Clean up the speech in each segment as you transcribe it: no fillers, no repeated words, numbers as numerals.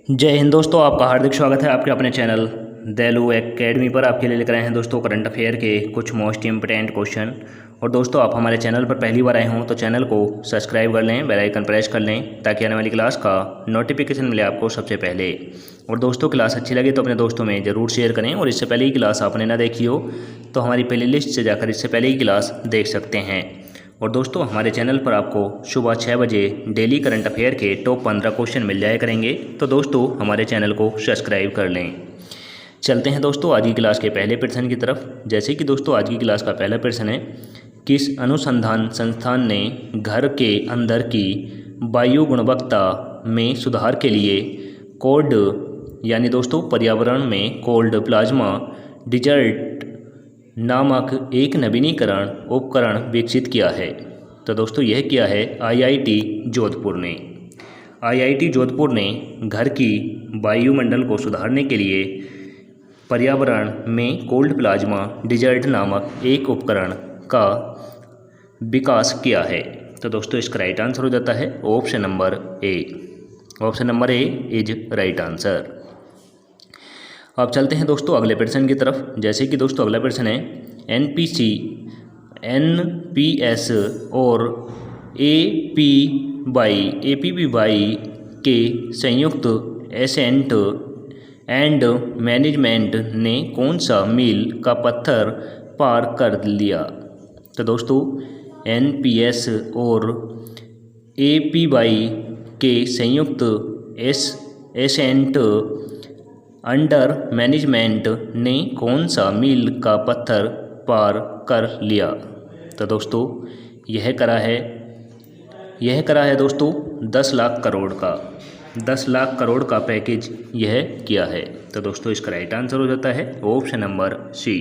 जय हिंद दोस्तों, आपका हार्दिक स्वागत है आपके अपने चैनल दैलू एकेडमी पर। आपके लिए लेकर आए हैं दोस्तों करंट अफेयर के कुछ मोस्ट इम्पोर्टेंट क्वेश्चन। और दोस्तों, आप हमारे चैनल पर पहली बार आए हों तो चैनल को सब्सक्राइब कर लें, बेल आइकन प्रेस कर लें ताकि आने वाली क्लास का नोटिफिकेशन मिले आपको सबसे पहले। और दोस्तों, क्लास अच्छी लगे तो अपने दोस्तों में ज़रूर शेयर करें। और इससे पहले ही क्लास आपने ना देखी हो तो हमारी प्ले लिस्ट से जाकर इससे पहले ही क्लास देख सकते हैं। और दोस्तों, हमारे चैनल पर आपको सुबह 6 बजे डेली करंट अफेयर के टॉप 15 क्वेश्चन मिल जाया करेंगे। तो दोस्तों, हमारे चैनल को सब्सक्राइब कर लें। चलते हैं दोस्तों आज की क्लास के पहले प्रश्न की तरफ। जैसे कि दोस्तों, आज की क्लास का पहला प्रश्न है, किस अनुसंधान संस्थान ने घर के अंदर की वायु गुणवत्ता में सुधार के लिए कोल्ड यानी दोस्तों पर्यावरण में कोल्ड प्लाज्मा डिजर्ट नामक एक नवीनीकरण उपकरण विकसित किया है? तो दोस्तों, यह किया है आईआईटी जोधपुर ने। आईआईटी जोधपुर ने घर की वायुमंडल को सुधारने के लिए पर्यावरण में कोल्ड प्लाज्मा डिजर्ट नामक एक उपकरण का विकास किया है। तो दोस्तों, इसका राइट आंसर हो जाता है option number A. Option number A is right answer. अब चलते हैं दोस्तों अगले प्रश्न की तरफ। जैसे कि दोस्तों, अगला प्रश्न है, एनपीएस और एपीबीवाई के संयुक्त एसेंट एंड मैनेजमेंट ने कौन सा मील का पत्थर पार कर लिया? तो दोस्तों, एनपीएस और एपीवाई के संयुक्त एसेंट अंडर मैनेजमेंट ने कौन सा मील का पत्थर पार कर लिया? तो दोस्तों, यह करा है दोस्तों 10 लाख करोड़ का 10 लाख करोड़ का पैकेज यह किया है। तो दोस्तों, इसका राइट आंसर हो जाता है option number C.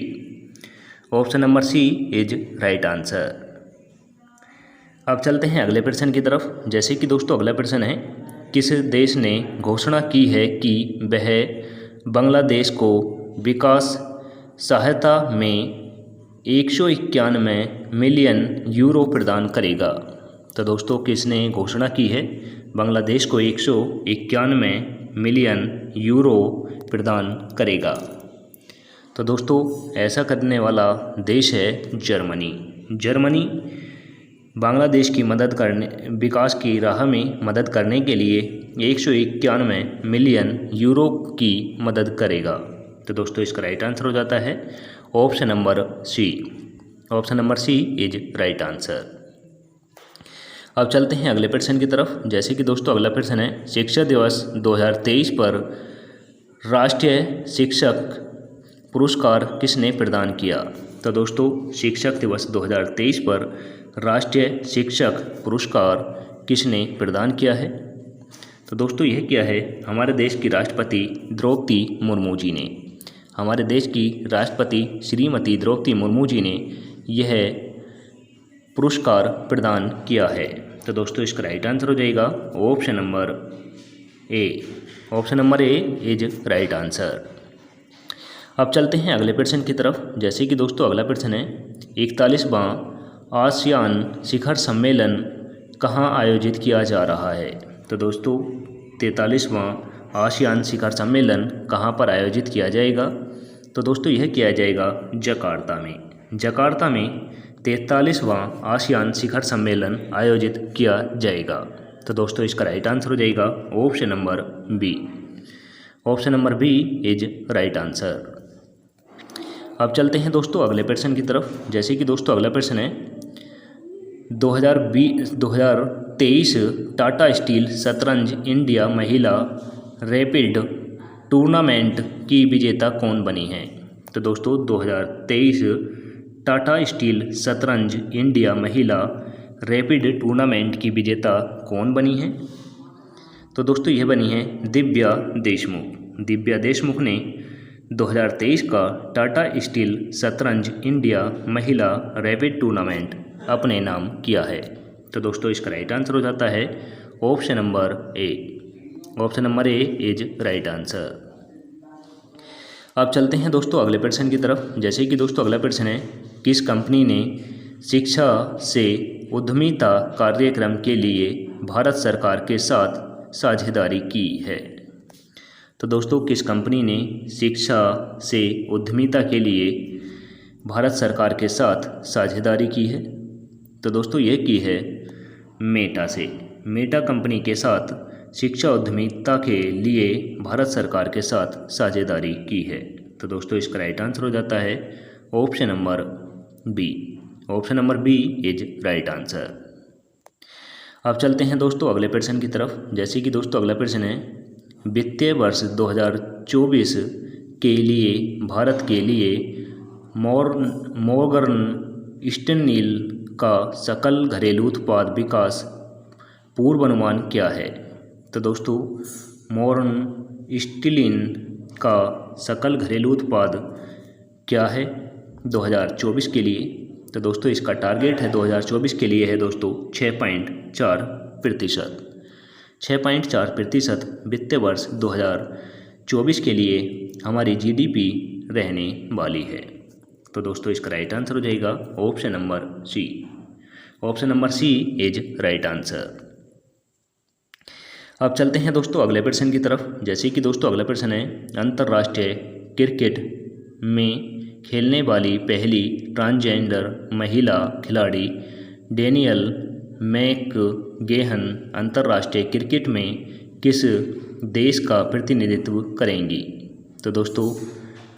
Option number C is right answer. अब चलते हैं अगले प्रश्न की तरफ। जैसे कि दोस्तों, अगला प्रश्न है, किस देश ने घोषणा की है कि वह बांग्लादेश को विकास सहायता में 191 मिलियन यूरो प्रदान करेगा? तो दोस्तों, किसने घोषणा की है बांग्लादेश को 191 मिलियन यूरो प्रदान करेगा? तो दोस्तों, ऐसा करने वाला देश है जर्मनी। जर्मनी बांग्लादेश की विकास की राह में मदद करने के लिए 191 मिलियन यूरो की मदद करेगा। तो दोस्तों, इसका राइट आंसर हो जाता है option number C. Option number C is right answer. अब चलते हैं अगले प्रश्न की तरफ। जैसे कि दोस्तों, अगला प्रश्न है, शिक्षक दिवस 2023 पर राष्ट्रीय शिक्षक पुरस्कार किसने प्रदान किया? तो दोस्तों, शिक्षक दिवस 2023 पर राष्ट्रीय शिक्षक पुरस्कार किसने प्रदान किया है? तो दोस्तों, यह किया है हमारे देश की राष्ट्रपति द्रौपदी मुर्मू जी ने। हमारे देश की राष्ट्रपति श्रीमती द्रौपदी मुर्मू जी ने यह पुरस्कार प्रदान किया है। तो दोस्तों, इसका राइट आंसर हो जाएगा option number A. Option number A is right answer. अब चलते हैं अगले प्रश्न की तरफ। जैसे कि दोस्तों, अगला प्रश्न है, 41वां आसियान शिखर सम्मेलन कहाँ आयोजित किया जा रहा है? तो दोस्तों, 43वां आसियान शिखर सम्मेलन कहाँ पर आयोजित किया जाएगा? तो दोस्तों, यह किया जाएगा जकार्ता में। जकार्ता में 43वां आसियान शिखर सम्मेलन आयोजित किया जाएगा। तो दोस्तों, इसका राइट आंसर हो जाएगा option number B. Option number B is right answer. अब चलते हैं दोस्तों अगले प्रश्न की तरफ। जैसे कि दोस्तों, अगला प्रश्न है, 2023 टाटा स्टील शतरंज इंडिया महिला रैपिड टूर्नामेंट की विजेता कौन बनी है? तो दोस्तों, 2023 टाटा स्टील शतरंज इंडिया महिला रैपिड टूर्नामेंट की विजेता कौन बनी है? तो दोस्तों, यह बनी है दिव्या देशमुख। दिव्या देशमुख ने 2023 का टाटा स्टील शतरंज इंडिया महिला रैपिड टूर्नामेंट अपने नाम किया है। तो दोस्तों, इसका राइट आंसर हो जाता है option number A. Option number A is right answer. अब चलते हैं दोस्तों अगले प्रश्न की तरफ। जैसे कि दोस्तों, अगला प्रश्न है, किस कंपनी ने शिक्षा से उद्यमिता कार्यक्रम के लिए भारत सरकार के साथ साझेदारी की है? तो दोस्तों किस कंपनी ने शिक्षा से उद्यमिता के लिए भारत सरकार के साथ साझेदारी की है? तो दोस्तों ये की है मेटा से। मेटा कंपनी के साथ शिक्षा उद्यमिता के लिए भारत सरकार के साथ साझेदारी की है। तो दोस्तों इसका राइट आंसर हो जाता है option number B. Option number B is right answer. अब चलते हैं दोस्तों अगले प्रश्न की तरफ। जैसे कि दोस्तों अगला प्रश्न है, वित्तीय वर्ष 2024 के लिए भारत के लिए मॉर्गन स्टैनली का सकल घरेलू उत्पाद विकास पूर्वानुमान क्या है? तो दोस्तों मॉर्गन स्टैनली का सकल घरेलू उत्पाद क्या है 2024 के लिए? तो दोस्तों इसका टारगेट है 2024 के लिए है दोस्तों 6.4%। 6.4% वित्तीय वर्ष 2024 के लिए हमारी जीडीपी रहने वाली है। तो दोस्तों इसका राइट आंसर हो जाएगा option number C. Option number C is right answer. अब चलते हैं दोस्तों अगले प्रश्न की तरफ। जैसे कि दोस्तों अगला प्रश्न है, अंतर्राष्ट्रीय क्रिकेट में खेलने वाली पहली ट्रांसजेंडर महिला खिलाड़ी डेनियल मैकगेहन अंतर्राष्ट्रीय क्रिकेट में किस देश का प्रतिनिधित्व करेंगी? तो दोस्तों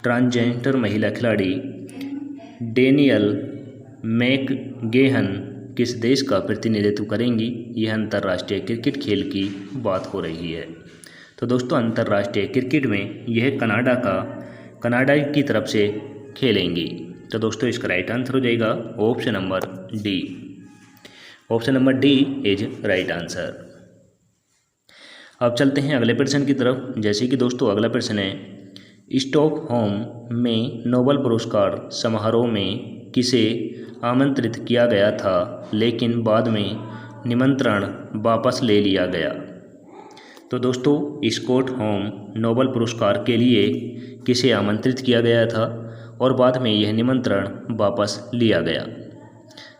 ट्रांसजेंडर महिला खिलाड़ी डेनियल मैकगेहन किस देश का प्रतिनिधित्व करेंगी? यह अंतर्राष्ट्रीय क्रिकेट खेल की बात हो रही है। तो दोस्तों अंतर्राष्ट्रीय क्रिकेट में यह कनाडा की तरफ से खेलेंगी। तो दोस्तों इसका राइट आंसर हो जाएगा option number D. Option number D is right answer. अब चलते हैं अगले प्रश्न की तरफ। जैसे कि दोस्तों अगला प्रश्न है, स्टॉकहोम में नोबेल पुरस्कार समारोह में किसे आमंत्रित किया गया था लेकिन बाद में निमंत्रण वापस ले लिया गया? तो दोस्तों स्टॉकहोम नोबेल पुरस्कार के लिए किसे आमंत्रित किया गया था और बाद में यह निमंत्रण वापस लिया गया?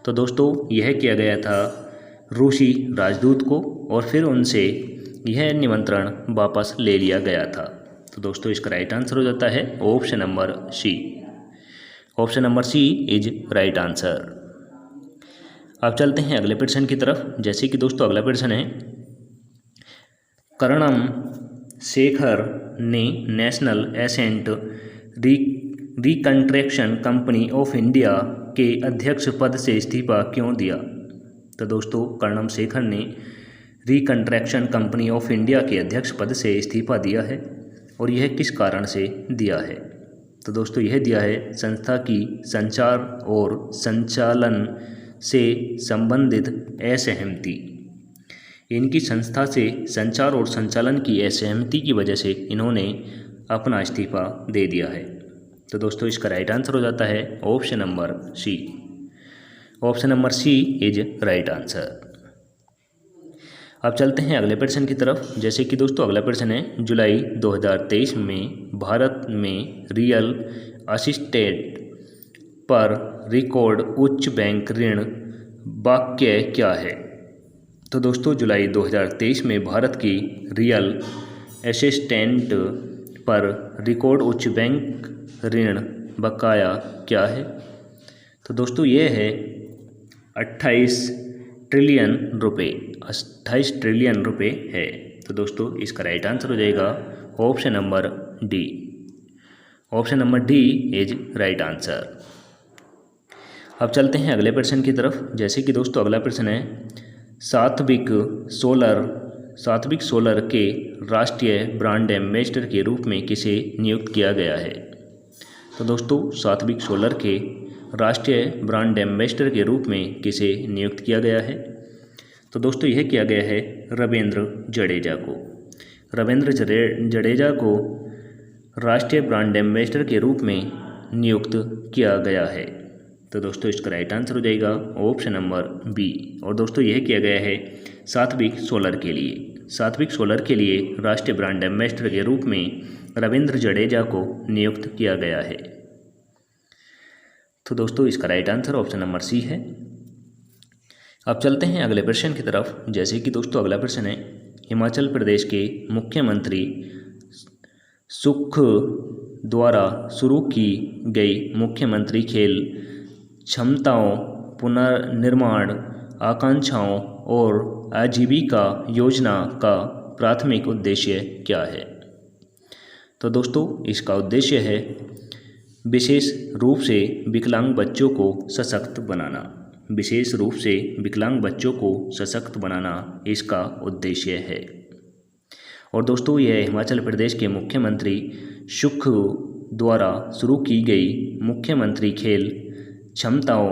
तो दोस्तों यह किया गया था रूसी राजदूत को और फिर उनसे यह निमंत्रण वापस ले लिया गया था। तो दोस्तों इसका राइट आंसर हो जाता है option number C. Option number C is right answer. अब चलते हैं अगले प्रश्न की तरफ। जैसे कि दोस्तों अगला प्रश्न है, कर्णम शेखर ने national asset reconstruction company of India के अध्यक्ष पद से इस्तीफा क्यों दिया? तो दोस्तों कर्णम शेखर ने रिकंस्ट्रक्शन कंपनी ऑफ इंडिया के अध्यक्ष पद से इस्तीफा दिया है और यह किस कारण से दिया है? तो दोस्तों यह दिया है संस्था की संचार और संचालन से संबंधित असहमति। इनकी संस्था से संचार और संचालन की असहमति की वजह से इन्होंने अपना इस्तीफा दे दिया है। तो दोस्तों इसका राइट आंसर हो जाता है option number C. Option number C is right answer. अब चलते हैं अगले प्रश्न की तरफ। जैसे कि दोस्तों अगला प्रश्न है, जुलाई 2023 में भारत में रियल असिस्टेट पर रिकॉर्ड उच्च बैंक ऋण वाक्य क्या है? तो दोस्तों जुलाई 2023 में भारत की रियल असिस्टेंट पर रिकॉर्ड उच्च बैंक ऋण बकाया क्या है? तो दोस्तों ये है 28 ट्रिलियन रुपये। 28 ट्रिलियन रुपये है। तो दोस्तों इसका राइट आंसर हो जाएगा option number D. Option number D is right answer. अब चलते हैं अगले प्रश्न की तरफ। जैसे कि दोस्तों अगला प्रश्न है, सात्विक सोलर के राष्ट्रीय ब्रांड एम्बेसडर के रूप में किसे नियुक्त किया गया है? तो दोस्तों सात्विक सोलर के राष्ट्रीय ब्रांड एम्बेसडर के रूप में किसे नियुक्त किया गया है? तो दोस्तों यह किया गया है रविंद्र जडेजा को। रविंद्र जडेजा को राष्ट्रीय ब्रांड एम्बेसडर के रूप में नियुक्त किया गया है। तो दोस्तों इसका राइट आंसर हो जाएगा ऑप्शन नंबर बी। और दोस्तों यह किया गया है सात्विक सोलर के लिए। सात्विक सोलर के लिए राष्ट्रीय ब्रांड एम्बेसडर के रूप में रविंद्र जडेजा को नियुक्त किया गया है। तो दोस्तों इसका right answer option number C है। अब चलते हैं अगले प्रश्न की तरफ। जैसे कि दोस्तों अगला प्रश्न है, हिमाचल प्रदेश के मुख्यमंत्री सुख द्वारा शुरू की गई मुख्यमंत्री खेल क्षमताओं पुनर्निर्माण आकांक्षाओं और आजीविका योजना का प्राथमिक उद्देश्य क्या है? तो दोस्तों इसका उद्देश्य है विशेष रूप से विकलांग बच्चों को सशक्त बनाना। विशेष रूप से विकलांग बच्चों को सशक्त बनाना इसका उद्देश्य है। और दोस्तों यह हिमाचल प्रदेश के मुख्यमंत्री सुख द्वारा शुरू की गई मुख्यमंत्री खेल क्षमताओं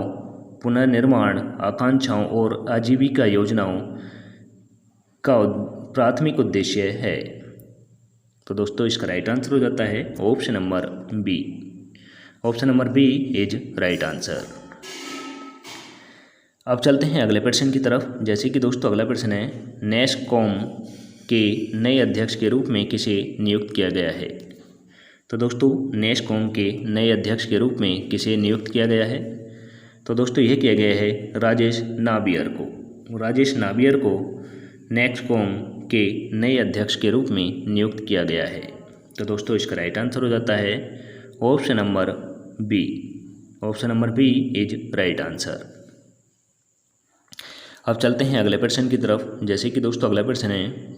पुनर्निर्माण आकांक्षाओं और आजीविका योजनाओं का प्राथमिक उद्देश्य है। तो दोस्तों इसका राइट आंसर हो जाता है option number B. Option number B is right answer. अब चलते हैं अगले प्रश्न की तरफ। जैसे कि दोस्तों अगला प्रश्न है, नेस्कॉम के नए अध्यक्ष के रूप में किसे नियुक्त किया गया है? तो दोस्तों नेस्कॉम के नए अध्यक्ष के रूप में किसे नियुक्त किया गया है? तो दोस्तों यह किया गया है राजेश नाबियर को। राजेश नाबियर को नेस्कॉम के नए अध्यक्ष के रूप में नियुक्त किया गया है। तो दोस्तों इसका राइट आंसर हो जाता है option number B. Option number B is right answer. अब चलते हैं अगले प्रश्न की तरफ। जैसे कि दोस्तों अगला प्रश्न है,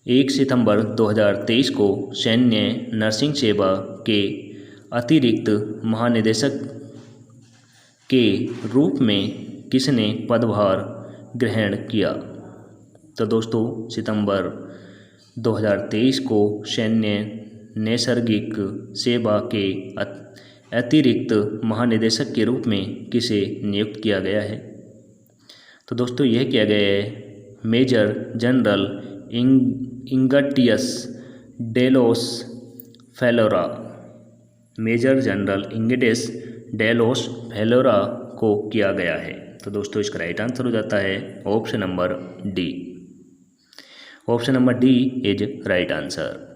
1 सितंबर 2023 को सैन्य नर्सिंग सेवा के अतिरिक्त महानिदेशक के रूप में किसने पदभार ग्रहण किया? तो दोस्तों सितंबर 2023 को सैन्य नैसर्गिक सेवा के अतिरिक्त महानिदेशक के रूप में किसे नियुक्त किया गया है? तो दोस्तों यह किया गया है मेजर जनरल इंगटियस डेलोस फेलोरा। मेजर जनरल इंगटियस डेलोस फेलोरा को किया गया है। तो दोस्तों इसका राइट आंसर हो जाता है option number D. Option number D is right answer.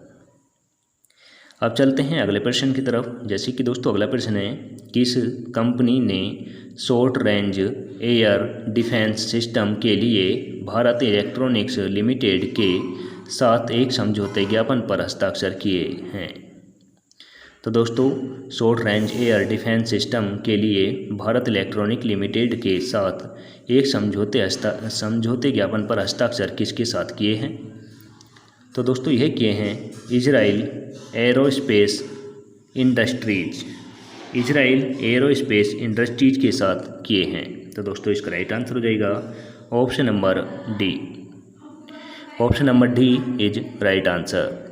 अब चलते हैं अगले प्रश्न की तरफ। जैसे कि दोस्तों अगला प्रश्न है, किस कंपनी ने short range air defence system के लिए भारत इलेक्ट्रॉनिक्स लिमिटेड के साथ एक समझौते ज्ञापन पर हस्ताक्षर किए हैं? तो दोस्तों short range air defence system के लिए भारत इलेक्ट्रॉनिक लिमिटेड के साथ एक समझौते ज्ञापन पर हस्ताक्षर किसके साथ किए हैं? तो दोस्तों यह किए हैं Israel aerospace industries. Israel aerospace industries के साथ किए हैं। तो दोस्तों इसका राइट आंसर हो जाएगा option number D. Option number D is right answer.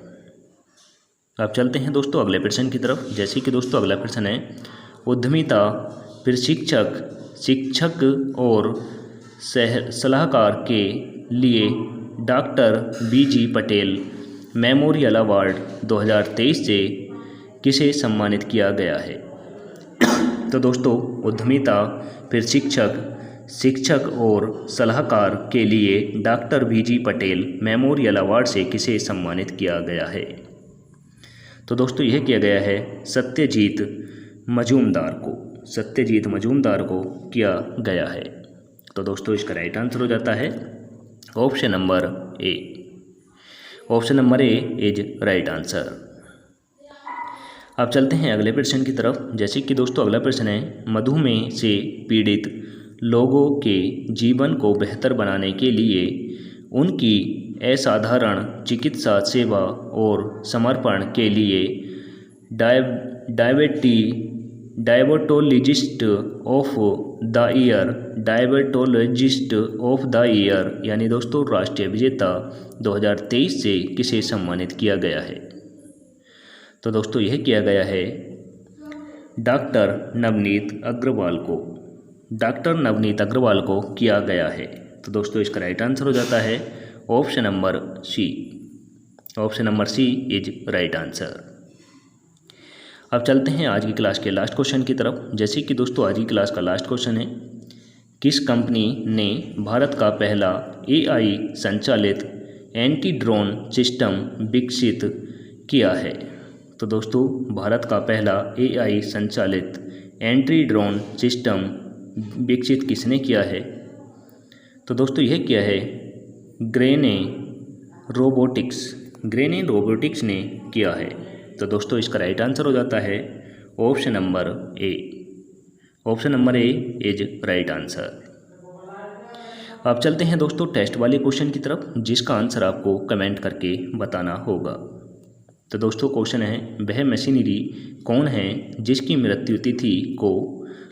अब चलते हैं दोस्तों अगले प्रश्न की तरफ। जैसे कि दोस्तों अगला प्रश्न है, उद्यमिता प्रशिक्षक शिक्षक और सलाहकार के लिए डॉक्टर बीजी पटेल मेमोरियल अवार्ड 2023 से किसे सम्मानित किया गया है? तो दोस्तों उद्यमिता प्रशिक्षक शिक्षक और सलाहकार के लिए डॉक्टर बीजी पटेल मेमोरियल अवार्ड से किसे सम्मानित किया गया है? तो दोस्तों यह किया गया है सत्यजीत मजूमदार को। सत्यजीत मजूमदार को किया गया है। तो दोस्तों इसका राइट आंसर हो जाता है option number A. Option number A is right answer. अब चलते हैं अगले प्रश्न की तरफ। जैसे कि दोस्तों अगला प्रश्न है, मधुमेह से पीड़ित लोगों के जीवन को बेहतर बनाने के लिए उनकी असाधारण चिकित्सा सेवा और समर्पण के लिए diabetologist of the year diabetologist of the year यानी दोस्तों राष्ट्रीय विजेता 2023 से किसे सम्मानित किया गया है? तो दोस्तों यह किया गया है डॉक्टर नवनीत अग्रवाल को। डॉक्टर नवनीत अग्रवाल को किया गया है। तो दोस्तों इसका राइट आंसर हो जाता है option number C. Option number C is right answer. अब चलते हैं आज की क्लास के लास्ट क्वेश्चन की तरफ। जैसे कि दोस्तों आज की क्लास का लास्ट क्वेश्चन है, किस कंपनी ने भारत का पहला AI संचालित एंटी ड्रोन सिस्टम विकसित किया है? तो दोस्तों भारत का पहला AI संचालित एंटी ड्रोन सिस्टम विकसित किसने किया है? तो दोस्तों यह किया है ग्रेने रोबोटिक्स। ग्रेनिन रोबोटिक्स ने किया है? तो दोस्तों इसका राइट आंसर हो जाता है option number A. Option number A is right answer. अब चलते हैं दोस्तों टेस्ट वाले क्वेश्चन की तरफ, जिसका आंसर आपको कमेंट करके बताना होगा। तो दोस्तों क्वेश्चन है, वह मशीनरी कौन है जिसकी मृत्यु तिथि को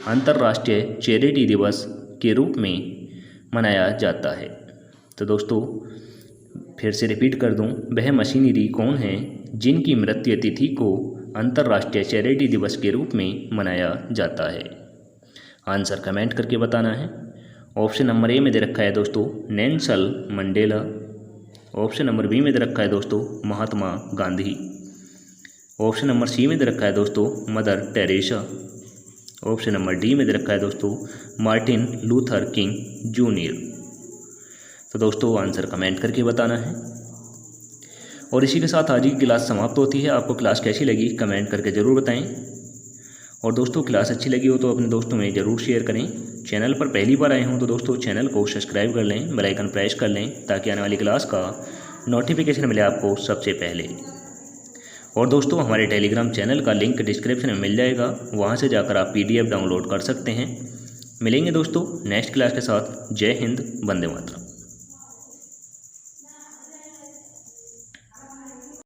अंतर्राष्ट्रीय चैरिटी दिवस के रूप में मनाया जाता है? तो दोस्तों फिर से रिपीट कर दूं, वह मशीनरी कौन है जिनकी मृत्यु तिथि को अंतर्राष्ट्रीय चैरिटी दिवस के रूप में मनाया जाता है? आंसर कमेंट करके बताना है। ऑप्शन नंबर ए में दे रखा है दोस्तों Nelson Mandela. Option number B में दे रखा है दोस्तों Mahatma Gandhi. Option number C में दे रखा है दोस्तों Mother Teresa. Option number D में दे रखा है दोस्तों मार्टिन लूथर किंग जूनियर। तो दोस्तों आंसर कमेंट करके बताना है। और इसी के साथ आज की क्लास समाप्त होती है। आपको क्लास कैसी लगी कमेंट करके ज़रूर बताएं। और दोस्तों क्लास अच्छी लगी हो तो अपने दोस्तों में ज़रूर शेयर करें। चैनल पर पहली बार आए हों तो दोस्तों चैनल को सब्सक्राइब कर लें, बेल आइकन प्रेस कर लें, ताकि आने वाली क्लास का नोटिफिकेशन मिले आपको सबसे पहले। और दोस्तों हमारे टेलीग्राम चैनल का लिंक डिस्क्रिप्शन में मिल जाएगा, वहां से जाकर आप PDF डाउनलोड कर सकते हैं। मिलेंगे दोस्तों नेक्स्ट क्लास के साथ। जय हिंद, वंदे मातरम।